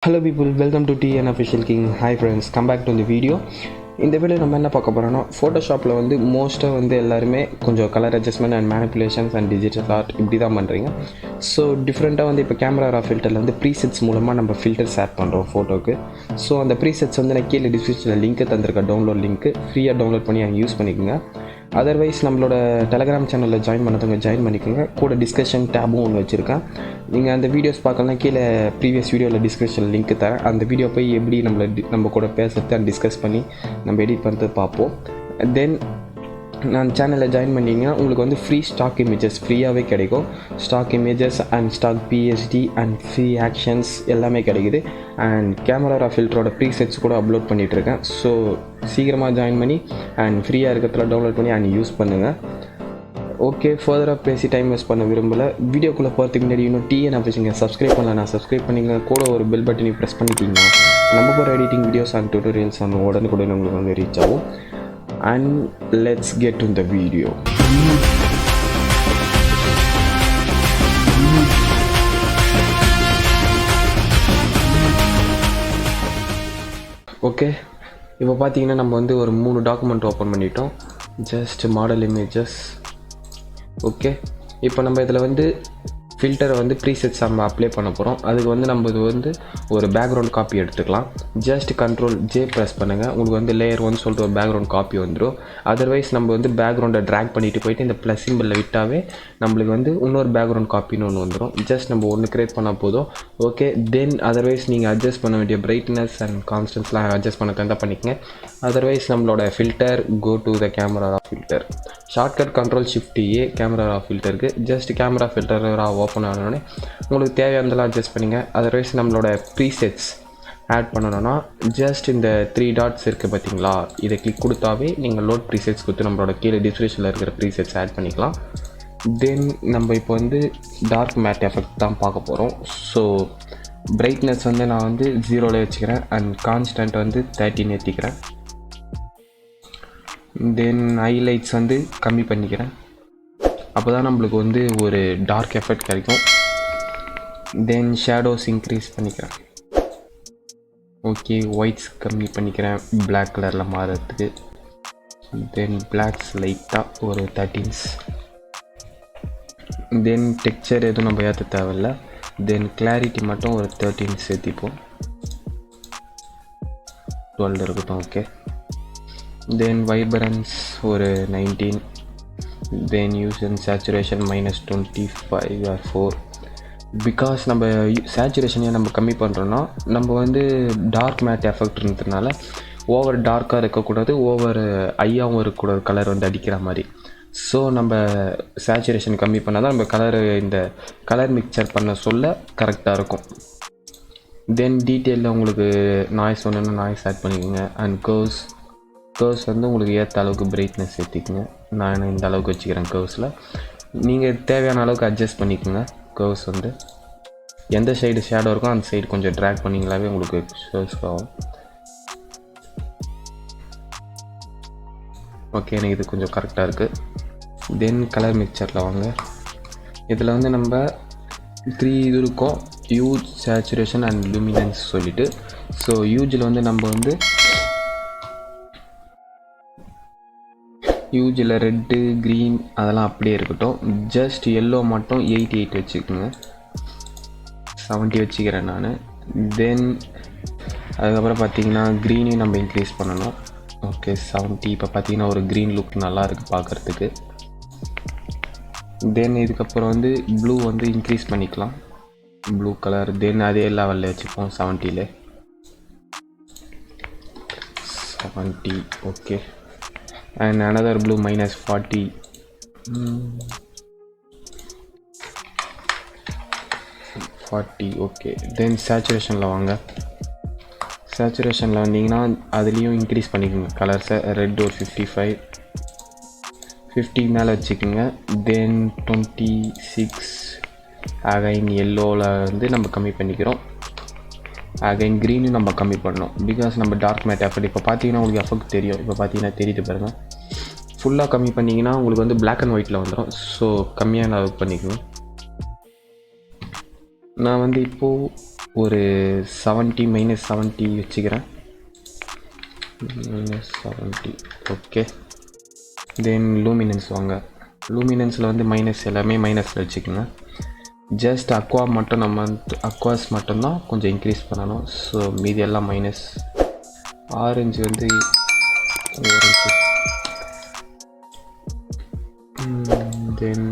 Hello people, welcome to TN Official King. Hi friends, come back to the video. இந்த video நம்ம என்ன பார்க்க போகிறோம்னா ஃபோட்டோஷாப்பில் வந்து மோஸ்ட்டாக வந்து எல்லாருமே கொஞ்சம் colour adjustment and manipulations and digital art இப்படி தான் பண்ணுறீங்க. ஸோ டிஃப்ரெண்ட்டாக வந்து இப்போ கேமரா ரா ஃபில்டரில் வந்து ப்ரீசெட்ஸ் மூலமாக நம்ம ஃபில்டர்ஸ் ஆட் பண்ணுறோம் ஃபோட்டோக்கு. ஸோ அந்த ப்ரீசெட்ஸ் வந்து நான் கீழே டிஸ்கிரிப்ஷனில் லிங்க்கு தந்திருக்க டவுன்லோட் லிங்க்கு ஃப்ரீயாக டவுன்லோட் பண்ணி அங்கே யூஸ் பண்ணிக்கோங்க. அதர்வைஸ் நம்மளோட டெலகிராம் சேனலில் ஜாயின் பண்ணதவங்க ஜாயின் பண்ணிக்கோங்க. கூட டிஸ்கஷன் டேபும் ஒன்று வச்சுருக்கேன். நீங்கள் அந்த வீடியோஸ் பார்க்கலாம், கீழே ப்ரீவியஸ் வீடியோவில் டிஸ்கிரிப்ஷன் லிங்க் தரேன். அந்த வீடியோ போய் எப்படி நம்ம கூட பேசுறது அண்ட் டிஸ்கஸ் பண்ணி நம்ம எடிட் பண்ணுறது பார்ப்போம். தென் நான் சேனலில் ஜாயின் பண்ணிங்கன்னா உங்களுக்கு வந்து ஃப்ரீ ஸ்டாக் இமேஜஸ் ஃப்ரீயாகவே கிடைக்கும். Stock images and stock PSD and free actions எல்லாமே கிடைக்குது. அண்ட் கேமரா ஃபில்டரோட ப்ரீசெட்ஸ் கூட அப்லோட் பண்ணிகிட்ருக்கேன். ஸோ சீக்கிரமாக ஜாயின் பண்ணி அண்ட் ஃப்ரீயாக இருக்கிறதுல டவுன்லோட் பண்ணி அண்ட் யூஸ் பண்ணுங்கள். ஓகே, ஃபர்தராக பேசி டைம் வேஸ்ட் பண்ண விரும்பலை. வீடியோக்குள்ளே போகிறதுக்கு முன்னாடி இன்னும் டிஎன் ஆஃபீஸிங்க சப்ஸ்கிரைப் பண்ணல, நான் சப்ஸ்கிரைப் பண்ணிங்க. கூட ஒரு பெல் பட்டனை ப்ரெஸ் பண்ணிட்டீங்கன்னா நம்ம போகிற editing videos and tutorials and உடனுக்குடன் உங்களுக்கு வந்து ரீச் ஆகும். And let's get to the video. Okay, இப்போ பார்த்தீங்கன்னா நம்ம வந்து ஒரு 3 டாக்குமெண்ட் ஓப்பன் பண்ணிட்டோம். Just model images. ஓகே, இப்போ நம்ம இதில் வந்து ஃபில்டரை வந்து ப்ரீசெட்ஸ் நம்ம அப்ளை பண்ண போகிறோம். அதுக்கு வந்து நம்ம இது வந்து ஒரு பேக்ரவுண்ட் காப்பி எடுத்துக்கலாம். ஜஸ்ட் Ctrl+J ப்ரெஸ் பண்ணுங்கள். உங்களுக்கு வந்து லேயர் 1 சொல்லிட்டு ஒரு பேக்ரவுண்ட் காப்பி வந்துடும். அதர்வைஸ் நம்ம வந்து பேக்ரவுண்டை ட்ராக் பண்ணிவிட்டு போயிட்டு இந்த ப்ளஸ் சிம்பிளில் விட்டாவே நம்மளுக்கு வந்து இன்னொரு பேக்ரவுண்ட் காப்பின்னு ஒன்று வந்துடும். ஜஸ்ட் நம்ம ஒன்று க்ரியேட் பண்ணால் போதும். ஓகே, தென் அதர்வைஸ் நீங்கள் அட்ஜஸ்ட் பண்ண வேண்டிய பிரைட்னஸ் அண்ட் கான்ஸ்டன்ஸ்லாம் அட்ஜஸ்ட் பண்ண தந்தால் பண்ணிக்கங்க. அதர்வைஸ் நம்மளோட filter go to the camera filter. Shortcut Ctrl+Shift+A camera ஃபில்டருக்கு. ஜஸ்ட் கேமரா ஃபில்டர் ஓப்பன் ஆனோடனே உங்களுக்கு தேவையானதெல்லாம் அட்ஜஸ்ட் பண்ணிங்க. அதர்வைஸ் நம்மளோட ப்ரீசெட்ஸ் ஆட் பண்ணணும்னா ஜஸ்ட் இந்த 3 டாட்ஸ் இருக்குது பார்த்தீங்களா, இதை கிளிக் கொடுத்தாவே நீங்கள் லோட் ப்ரீசெட்ஸ் கொடுத்து நம்மளோட கீழே டிஸ்கிரிப்ஷனில் இருக்கிற ப்ரீசெட்ஸ் ஆட் பண்ணிக்கலாம். தென் நம்ம இப்போ வந்து டார்க் மேட் எஃபெக்ட் தான் பார்க்க போகிறோம். ஸோ பிரைட்னஸ் வந்து நான் வந்து 0ல் வச்சுக்கிறேன் அண்ட் கான்ஸ்டன்ட் வந்து 13 ஏற்றிக்கிறேன். தென் ஹைலைட்ஸ் வந்து கம்மி பண்ணிக்கிறேன். அப்போ தான் நம்மளுக்கு வந்து ஒரு டார்க் எஃபெக்ட் கிடைக்கும். தென் ஷேடோஸ் இன்க்ரீஸ் பண்ணிக்கிறேன். ஓகே, ஒயிட்ஸ் கம்மி பண்ணிக்கிறேன் பிளாக் கலரில் மாறுறதுக்கு. தென் பிளாக்ஸ் லைட்டாக ஒரு 13s. தென் டெக்ஸ்சர் எதுவும் நம்ம ஏற்ற தேவையில்லை. தென் கிளாரிட்டி மட்டும் ஒரு 13 சேர்த்திப்போம். 12 இருக்கட்டும். ஓகே, தென் வைப்ரன்ஸ் ஒரு 19. then use and saturation -25 or 4. Because நம்ம சேச்சுரேஷனையும் நம்ம கம்மி பண்ணுறோன்னா நம்ம வந்து டார்க் மேட் எஃபெக்ட் இருந்ததுனால ஓவர் டார்க்காக இருக்கக்கூடாது, ஓவர் ஐயாகவும் இருக்கக்கூடாது கலர் வந்து அடிக்கிற மாதிரி. ஸோ நம்ம சேச்சுரேஷன் கம்மி பண்ணால் தான் நம்ம இந்த கலர் மிக்சர் பண்ண சொல்ல கரெக்டாக இருக்கும். தென் டீட்டெயிலில் உங்களுக்கு நாய்ஸ் ஒன்றுன்னா நாய்ஸ் ஆட் பண்ணிக்கோங்க. அண்ட் கர்வ்ஸ் வந்து உங்களுக்கு ஏற்ற அளவுக்கு பிரைட்னஸ் ஏற்றிக்குங்க. நான் இந்த அளவுக்கு வச்சுக்கிறேன். கர்வ்ஸில் நீங்கள் தேவையான அளவுக்கு அட்ஜஸ்ட் பண்ணிக்கோங்க. கர்வ்ஸ் வந்து எந்த சைடு ஷேடோ இருக்கோ அந்த சைடு கொஞ்சம் ட்ராக் பண்ணிங்களாவே உங்களுக்கு ஷோஸ் ஆகும். ஓகே, எனக்கு இது கொஞ்சம் கரெக்டாக இருக்குது. தென் கலர் மிக்சரில் வாங்க. இதில் வந்து நம்ம 3 இது இருக்கும், ஹியூஜ், சேச்சுரேஷன் அண்ட் லூமினன்ஸ் சொல்லிவிட்டு. ஸோ ஹியூஜில் வந்து நம்ம வந்து யூஜில் ரெட்டு க்ரீன் அதெல்லாம் அப்படியே இருக்கட்டும். ஜஸ்ட் எல்லோ மட்டும் 88 வச்சுக்கோங்க. 70 வச்சுக்கிறேன் நான். தென் அதுக்கப்புறம் பார்த்தீங்கன்னா க்ரீனையும் நம்ம இன்க்ரீஸ் பண்ணணும். ஓகே, 70. இப்போ பார்த்தீங்கன்னா ஒரு க்ரீன் லுக் நல்லா இருக்குது பார்க்குறதுக்கு. தென் இதுக்கப்புறம் வந்து ப்ளூ வந்து இன்க்ரீஸ் பண்ணிக்கலாம், ப்ளூ கலர். தென் அதே லெவலில் வச்சுப்போம் 70ல் 70. Okay, and another blue -40. Okay, then சேச்சுரேஷனில் வாங்க. சேச்சுரேஷனில் வந்தீங்கன்னா அதுலேயும் இன்க்ரீஸ் பண்ணிக்கோங்க கலர்ஸை. ரெட் ஒரு 55, 50 மேலே வச்சுக்கோங்க. தென் 26 அகைன் எல்லோவில் வந்து நம்ம கம்மி பண்ணிக்கிறோம். அகைன் க்ரீனும் நம்ம கம்மி பண்ணோம் பிகாஸ் நம்ம டார்க் மேட் எஃபெக்ட். இப்போ பார்த்தீங்கன்னா உங்களுக்கு எஃபெக்ட் தெரியும். இப்போ பார்த்தீங்கன்னா தெரியுது பாருங்கள். ஃபுல்லாக கம்மி பண்ணிங்கன்னா உங்களுக்கு வந்து பிளாக் அண்ட் ஒயிட்டில் வந்துடும். ஸோ கம்மியான அளவுக்கு பண்ணிக்கணும். நான் வந்து இப்போது ஒரு 70 -70 வச்சுக்கிறேன். -70 ஓகே. தென் லூமினன்ஸ் வாங்க. லூமினன்ஸில் வந்து மைனஸ் எல்லாமே மைனஸில் வச்சுக்கோங்க. ஜஸ்ட் அக்வா மட்டும் நம்ம அக்வாஸ் மட்டும்தான் கொஞ்சம் இன்க்ரீஸ் பண்ணணும். ஸோ மீதி எல்லாம் மைனஸ். ஆரஞ்சு வந்து ஓரஞ்சு. தென்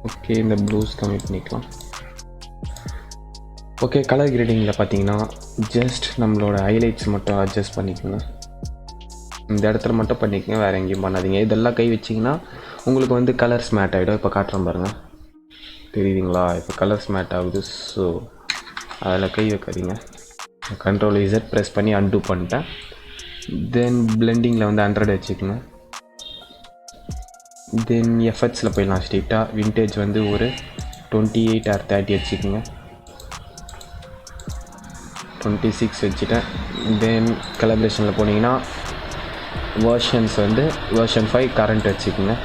ஓகே, இந்த ப்ளூஸ் கம்மி பண்ணிக்கலாம். ஓகே, கலர் கிரேடிங்கில் பார்த்தீங்கன்னா ஜஸ்ட் நம்மளோட ஹைலைட்ஸ் மட்டும் அட்ஜஸ்ட் பண்ணிக்கோங்க. இந்த இடத்துல மட்டும் பண்ணிக்கோங்க, வேறு எங்கேயும் பண்ணாதீங்க. இதெல்லாம் கை வச்சிங்கன்னா உங்களுக்கு வந்து கலர்ஸ் மேட் ஆகிடும். இப்போ காட்டுறேன் பாருங்கள், தெரியுதுங்களா? இப்போ கலர்ஸ் மேட் ஆகுது. ஸோ அதில் கை வைக்காதீங்க. Ctrl Z ப்ரெஸ் பண்ணி அன்டூ பண்ணிட்டேன். தென் பிளெண்டிங்கில் வந்து 100 வச்சுக்கோங்க. தென் எஃபெக்ட்ஸில் போயிடலாம் ஸ்ட்ரெயிட்டாக. விண்டேஜ் வந்து ஒரு 28 or 30 வச்சுக்கோங்க. 26 வச்சுட்டேன். தென் கலப்ரேஷனில் போனீங்கன்னா வேர்ஷன்ஸ் வந்து வெர்ஷன் 5 கரண்ட் வச்சுக்கோங்க.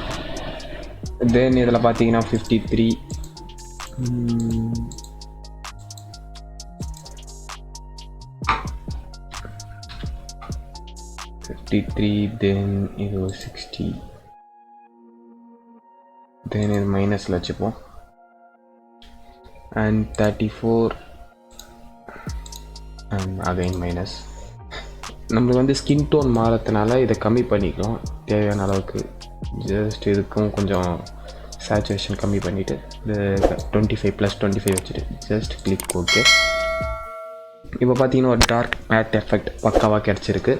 தென் இதில் பார்த்தீங்கன்னா 53 தென் இது 60. தென் இது மைனஸில் வச்சுப்போம். And 34 and again minus. நம்மளுக்கு வந்து ஸ்கின் டோன் மாறதுனால இதை கம்மி பண்ணிக்கலாம் தேவையான அளவுக்கு. ஜஸ்ட் இதுக்கும் கொஞ்சம் சேச்சுரேஷன் கம்மி பண்ணிவிட்டு இது 25 + 25 வச்சுட்டு ஜஸ்ட் கிளிக் ஓகே. இப்போ பார்த்தீங்கன்னா ஒரு டார்க் மேட் எஃபெக்ட் பக்காவாக கிடச்சிருக்கு.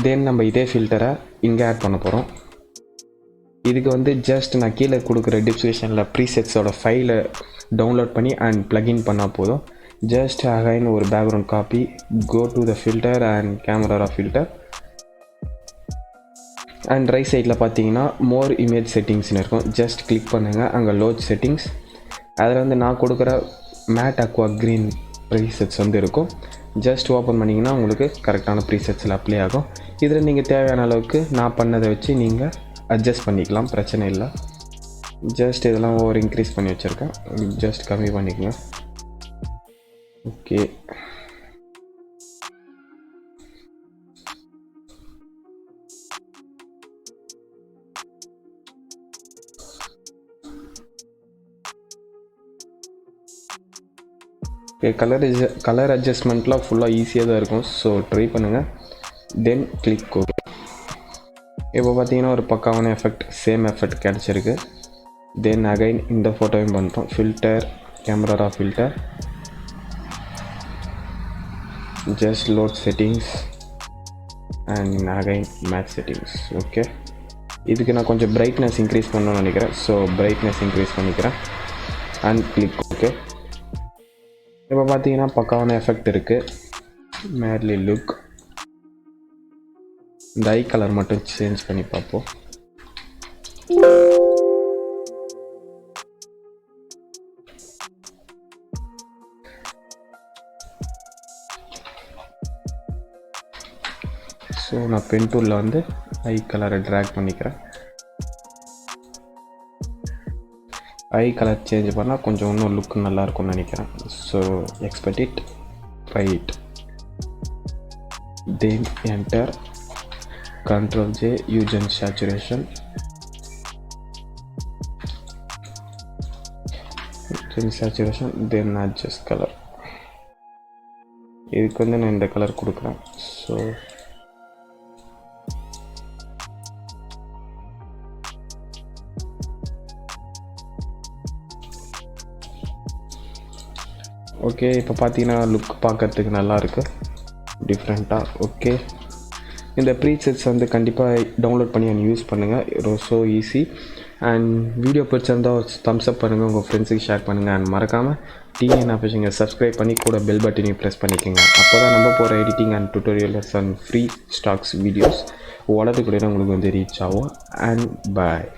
தென் நம்ம இதே ஃபில்டரை இங்கே ஆட் பண்ண போகிறோம். இதுக்கு வந்து ஜஸ்ட் நான் கீழே கொடுக்குற டிஸ்கிரிப்ஷனில் ப்ரீசெட்ஸோட ஃபைலை டவுன்லோட் பண்ணி அண்ட் ப்ளக்இன் பண்ணால் போதும். ஜஸ்ட் அகைன் ஒரு background copy, go to the filter and camera filter and right சைடில் பார்த்தீங்கன்னா மோர் இமேஜ் செட்டிங்ஸ்னு இருக்கும். ஜஸ்ட் கிளிக் பண்ணுங்கள், அங்கே லோட் செட்டிங்ஸ். அதில் வந்து நான் கொடுக்குற மேட் அக்வா க்ரீன் ப்ரீசெட்ஸ் வந்து இருக்கும். ஜஸ்ட் ஓப்பன் பண்ணிங்கன்னா உங்களுக்கு கரெக்டான ப்ரீசெட்ஸில் அப்ளை ஆகும். இதில் நீங்கள் தேவையான அளவுக்கு நான் பண்ணதை வச்சு நீங்கள் அட்ஜஸ்ட் பண்ணிக்கலாம், பிரச்சனை இல்லை. ஜஸ்ட் இதெல்லாம் ஓவர் இன்க்ரீஸ் பண்ணி வச்சுருக்கேன், ஜஸ்ட் கம்மி பண்ணிக்கோங்க. ஓகே, கலர் அட்ஜஸ்ட்மெண்ட்லாம் ஃபுல்லாக ஈஸியாக தான் இருக்கும். ஸோ ட்ரை பண்ணுங்கள். தென் கிளிக் ஓகே. இப்போ பார்த்தீங்கன்னா ஒரு பக்காவான எஃபெக்ட், சேம் எஃபெக்ட் கிடச்சிருக்கு. தென் அகைன் இந்த ஃபோட்டோவையும் பண்ணுறோம். Filter, camera filter, just load settings and again matte settings. Okay, இதுக்கு நான் கொஞ்சம் பிரைட்னஸ் இன்க்ரீஸ் பண்ணணும்னு நினைக்கிறேன். ஸோ பிரைட்னஸ் இன்க்ரீஸ் பண்ணிக்கிறேன் அண்ட் கிளிக் ஓகே. இப்போ பார்த்தீங்கன்னா பக்காவான எஃபெக்ட் இருக்குது. Madly look. இந்த ஐ கலர் மட்டும் சேஞ்ச் பண்ணி பார்ப்போம். ஸோ நான் பென் டூலில் வந்து ஐ கலரை ட்ராக் பண்ணிக்கிறேன். ஐ கலர் சேஞ்ச் பண்ணால் கொஞ்சம் இன்னும் லுக் நல்லாயிருக்கும்னு நினைக்கிறேன். So expect it, try it. Then enter, Ctrl J, use and saturation. Then adjust color. இதுக்கு வந்து நான் இந்த கலர் கொடுக்குறேன். ஸோ ஓகே, இப்போ பார்த்தீங்கன்னா லுக் பார்க்கறதுக்கு நல்லாயிருக்கு, டிஃப்ரெண்ட்டாக. ஓகே, இந்த ப்ரீசெட்ஸ் வந்து கண்டிப்பாக டவுன்லோட் பண்ணி அண்ட் யூஸ் பண்ணுங்கள். So easy. அண்ட் வீடியோ பிடிச்சிருந்தால் தம்ஸ் அப் பண்ணுங்கள், உங்கள் ஃப்ரெண்ட்ஸுக்கு ஷேர் பண்ணுங்கள். அண்ட் மறக்காமல் டிஎன் ஆஃபீஸிங்க சப்ஸ்கிரைப் பண்ணி கூட பெல் பட்டனையும் ப்ரெஸ் பண்ணிக்கோங்க. அப்போ தான் நம்ம போகிற editing and tutorials and free stocks videos உடனுக்குடனே உங்களுக்கு வந்து ரீச் ஆகும். அண்ட் பாய்.